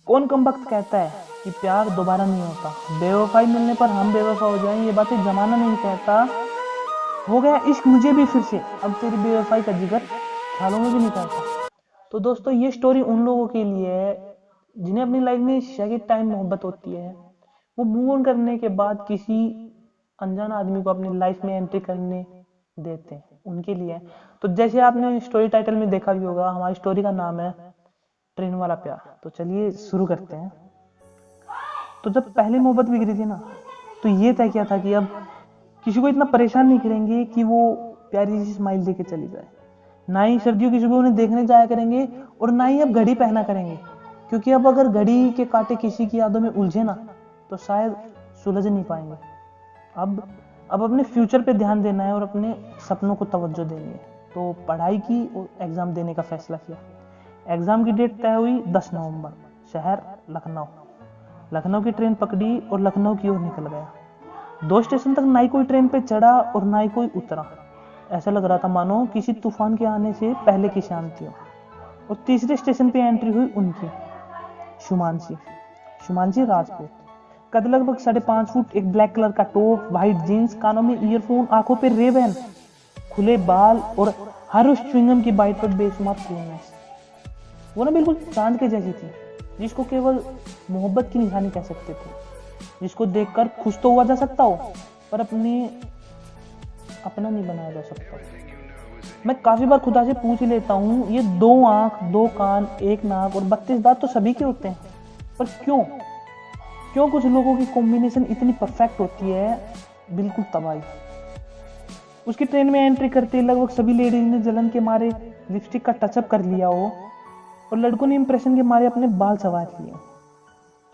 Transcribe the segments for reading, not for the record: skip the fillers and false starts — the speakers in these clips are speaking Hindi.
कौन कमबख्त कहता है कि प्यार दोबारा नहीं होता, बेवफाई मिलने पर हम बेवफा हो जाएं, ये बातें जमाना नहीं कहता। हो गया इश्क मुझे भी फिर से, अब तेरी बेवफाई का जिक्र ख्यालों में भी नहीं करता। तो दोस्तों ये स्टोरी उन लोगों के लिए है जिन्हें अपनी लाइफ में सेकंड टाइम मोहब्बत होती है, वो मूव ऑन करने के बाद किसी अनजान आदमी को अपनी लाइफ में एंट्री करने देते हैं, उनके लिए। तो जैसे आपने स्टोरी टाइटल में देखा भी होगा, हमारी स्टोरी का नाम है ट्रेन वाला प्यार। तो चलिए शुरू करते हैं। तो जब पहली मोहब्बत बिगड़ी थी ना, तो ये तय किया था कि अब किसी को इतना परेशान नहीं करेंगे कि वो प्यारी सी स्माइल देके चली जाए, ना ही सर्दियों की सुबह उन्हें देखने जाया करेंगे, और ना ही अब घड़ी पहना करेंगे, क्योंकि अब अगर घड़ी के कांटे किसी की यादों में उलझे ना तो शायद सुलझ नहीं पाएंगे। अब अपने फ्यूचर पे ध्यान देना है और अपने सपनों को तवज्जो देनी है। तो पढ़ाई की और एग्जाम देने का फैसला किया। एग्जाम की डेट तय हुई 10 नवंबर, शहर लखनऊ। लखनऊ की ट्रेन पकड़ी और लखनऊ की ओर निकल गया। 2 स्टेशन तक ना ही कोई ट्रेन पे चढ़ा और ना ही कोई उतरा। ऐसा लग रहा था मानो किसी तूफान के आने से पहले की शांति हो। और तीसरे स्टेशन पे एंट्री हुई उनकी, शुमांशी राजपूत। कद लगभग 5.5 फुट, एक ब्लैक कलर का टॉप, व्हाइट जीन्स, कानों में ईयरफोन, आंखों पे रेबन, खुले बाल और हर उस च्युइंगम की बाइट पर बेशुमार कूलनेस। वो ना बिल्कुल चांद के जैसी थी, जिसको केवल मोहब्बत की निशानी कह सकते थे, जिसको देखकर खुश तो हुआ जा सकता हो पर अपना नहीं बनाया जा सकता। मैं काफी बार खुदा से पूछ ही लेता हूँ, ये 2 आंख, 2 कान, 1 नाक और 32 दांत तो सभी के होते हैं, पर क्यों कुछ लोगों की कॉम्बिनेशन इतनी परफेक्ट होती है, बिल्कुल तबाही। उसकी ट्रेन में एंट्री करते लगभग सभी लेडीज ने जलन के मारे लिपस्टिक का टचअप कर लिया हो, और लड़कों ने इंप्रेशन के मारे अपने बाल संवार लिए।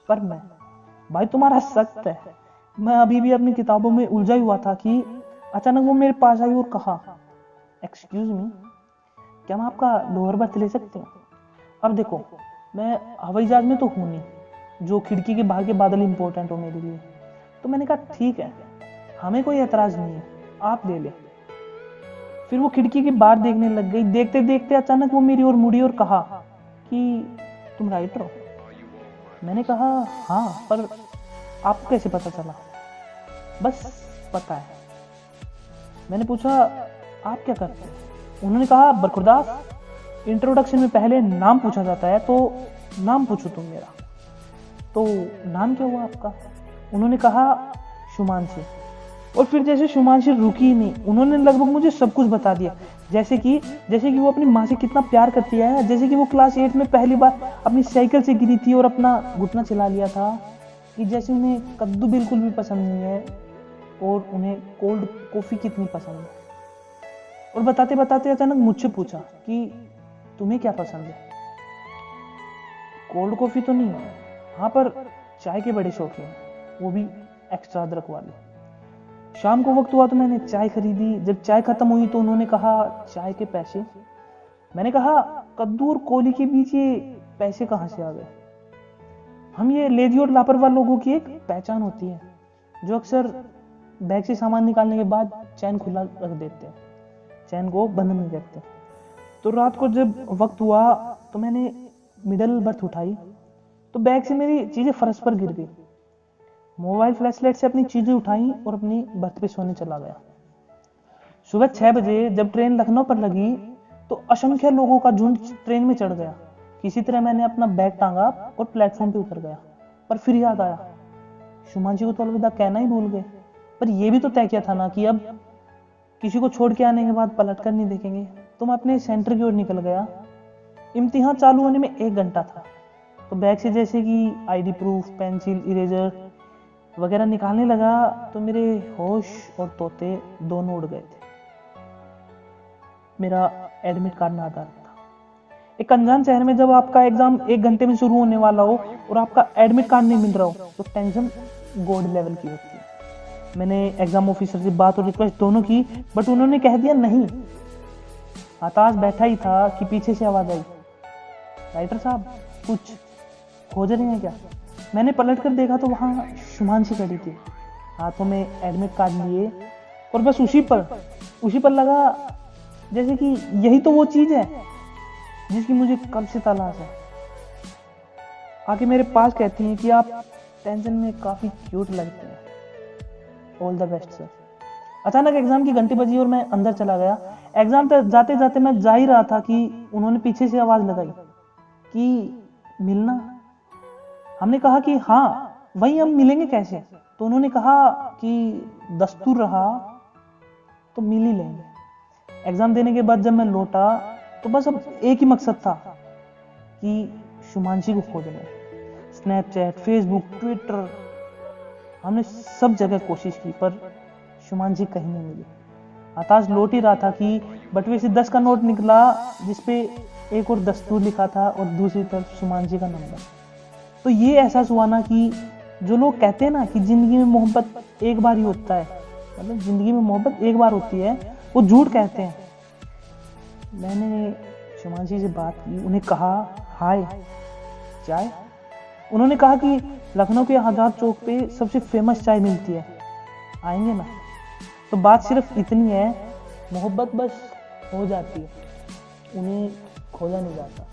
पर मैं, भाई तुम्हारा सख्त है, मैं अभी भी अपनी किताबों में उलझा हुआ था कि अचानक वो मेरे पास आई और कहा, एक्सक्यूज मी, क्या मैं आपका लोअर बर्थ ले सकती हूँ? अब देखो, मैं हवाई जहाज में तो हूँ नहीं जो खिड़की के बाहर के बादल इंपॉर्टेंट हो मेरे लिए। तो मैंने कहा ठीक है, हमें कोई एतराज नहीं है, आप ले ले। फिर वो खिड़की के बाहर देखने लग गई। देखते देखते अचानक वो मेरी ओर मुड़ी और कहा कि तुम राइटर हो? मैंने कहा हाँ, पर आपको कैसे पता चला? बस पता है। मैंने पूछा आप क्या करते हैं? उन्होंने कहा बरखुरदास, इंट्रोडक्शन में पहले नाम पूछा जाता है, तो नाम पूछो तुम मेरा। तो नाम क्या हुआ आपका? उन्होंने कहा शुमांशी। और फिर जैसे शुमांशी रुकी नहीं, उन्होंने लगभग मुझे सब कुछ बता दिया, जैसे कि वो अपनी माँ से कितना प्यार करती है, जैसे कि वो क्लास 8 में पहली बार अपनी साइकिल से गिरी थी और अपना घुटना चला लिया था, कि जैसे उन्हें कद्दू बिल्कुल भी पसंद नहीं है और उन्हें कोल्ड कॉफी कितनी पसंद है। और बताते बताते अचानक मुझसे पूछा कि तुम्हें क्या पसंद है? कोल्ड कॉफी तो नहीं है, हाँ, पर चाय के बड़े शौकीन, वो भी एक्स्ट्रा अदरक वाली। शाम को वक्त हुआ तो मैंने चाय खरीदी। जब चाय खत्म हुई तो उन्होंने कहा चाय के पैसे? मैंने कहा कद्दू और कोली के बीच ये पैसे कहाँ से आ गए? हम ये लेजी और लापरवाह लोगों की एक पहचान होती है, जो अक्सर बैग से सामान निकालने के बाद चैन खुला रख देते हैं, चैन को बंद नहीं करते। तो रात को जब वक्त हुआ तो मैंने मिडल बर्थ उठाई, तो बैग से मेरी चीजें फर्श पर गिर गई। मोबाइल फ्लैशलाइट से अपनी चीजें उठाई और अपनी बर्थ पे सोने चला गया। सुबह 6 बजे जब ट्रेन लखनऊ पर लगी तो असंख्य लोगों का झुंड ट्रेन में चढ़ गया। किसी तरह मैंने अपना बैग टांगा और प्लेटफॉर्म पे उतर गया। पर फिर याद आया, शुमांशी को तो अलविदा कहना ही भूल गए। पर यह भी तो तय किया था ना कि अब किसी को छोड़ के आने के बाद पलट कर नहीं देखेंगे। तो मैं अपने सेंटर की ओर निकल गया। इम्तिहान चालू होने में 1 घंटा था, तो बैग से जैसे कि आईडी प्रूफ, पेंसिल, इरेजर वगैरह निकालने लगा तो मेरे होश और तोते दोनों उड़ गए थे। मेरा एडमिट कार्ड नादार था। एक अनजान शहर में जब आपका एग्जाम 1 घंटे में शुरू होने वाला हो और आपका एडमिट कार्ड नहीं मिल रहा हो तो टेंशन गॉड लेवल की होती है। मैंने एग्जाम ऑफिसर से बात और रिक्वेस्ट दोनों की, बट उन्होंने कह दिया नहीं। आकाश बैठा ही था कि पीछे से आवाज आई, राइटर साहब कुछ खोज रहे हैं क्या? मैंने पलट कर देखा तो वहां शुमांशी खड़ी थी, हाथों में एडमिट कार्ड लिए, और बस उसी पर लगा जैसे कि यही तो वो चीज है जिसकी मुझे कब से तलाश है। आके मेरे पास कहती हैं कि आप टेंशन में काफ़ी क्यूट लगते हैं, ऑल द बेस्ट सर। अचानक एग्ज़ाम की घंटी बजी और मैं अंदर चला गया। एग्ज़ाम तक जाते जाते मैं जा ही रहा था कि उन्होंने पीछे से आवाज़ लगाई कि मिलना। हमने कहा कि हाँ, वही हम मिलेंगे कैसे? तो उन्होंने कहा कि दस्तूर रहा तो मिल ही लेंगे। एग्ज़ाम देने के बाद जब मैं लौटा तो बस अब एक ही मकसद था कि शुमांशी को खोजना। स्नैपचैट, फेसबुक, ट्विटर, हमने सब जगह कोशिश की पर शुमांशी कहीं नहीं मिली। हताश लौट ही रहा था कि बटुए से 10 का नोट निकला जिसपे एक और दस्तूर लिखा था और दूसरी तरफ शुमांशी का नंबर। तो ये एहसास हुआ ना कि जो लोग कहते हैं ना कि जिंदगी में मोहब्बत एक बार ही होता है, मतलब जिंदगी में मोहब्बत एक बार होती है, वो झूठ कहते हैं। मैंने शुमांशी से बात की, उन्हें कहा हाय चाय। उन्होंने कहा कि लखनऊ के आज़ाद चौक पे सबसे फेमस चाय मिलती है, आएंगे ना? तो बात सिर्फ इतनी है, मोहब्बत बस हो जाती है, उन्हें खोजा नहीं जाता।